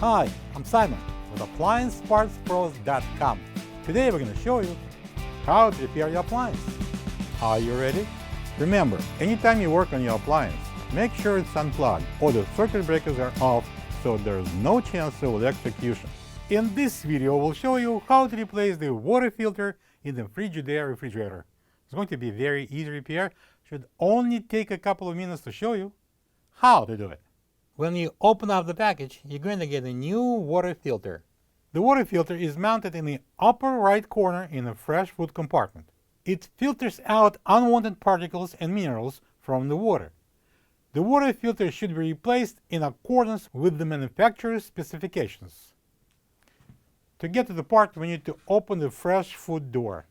Hi, I'm Simon with AppliancePartsPros.com. Today we're going to show you how to repair your appliance. Are you ready? Remember, anytime you work on your appliance, make sure it's unplugged or the circuit breakers are off so there's no chance of electrocution. In this video, we'll show you how to replace the water filter in the Frigidaire refrigerator. It's going to be a very easy repair. Should only take a couple of minutes to show you how to do it. When you open up the package, you're going to get a new water filter. The water filter is mounted in the upper right corner in the fresh food compartment. It filters out unwanted particles and minerals from the water. The water filter should be replaced in accordance with the manufacturer's specifications. To get to the part, we need to open the fresh food door.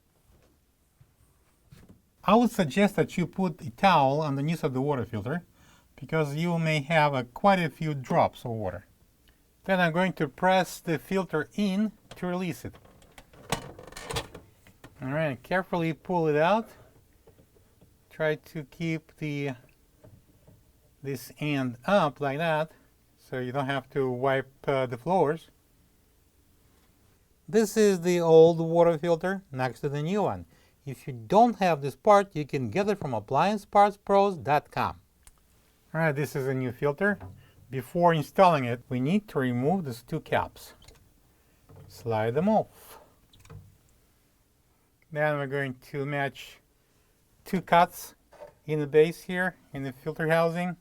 I would suggest that you put a towel underneath of the water filter, because you may have quite a few drops of water. Then I'm going to press the filter in to release it. Alright, carefully pull it out. Try to keep this end up like that, so you don't have to wipe the floors. This is the old water filter next to the new one. If you don't have this part, you can get it from AppliancePartsPros.com. Alright, this is a new filter. Before installing it, we need to remove these two caps. Slide them off. Then we're going to match two cuts in the base here, in the filter housing,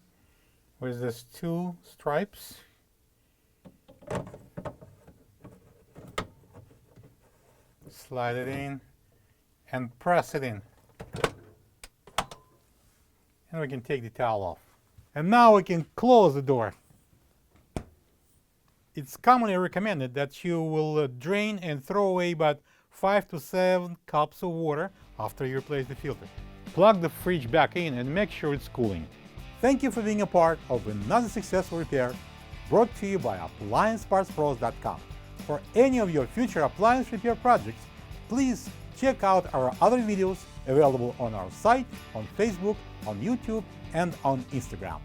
with these two stripes. Slide it in and press it in. And we can take the towel off. And now we can close the door. It's commonly recommended that you will drain and throw away about 5 to 7 cups of water after you replace the filter. Plug the fridge back in and make sure it's cooling. Thank you for being a part of another successful repair brought to you by AppliancePartsPros.com. For any of your future appliance repair projects, please check out our other videos available on our site, on Facebook, on YouTube, and on Instagram.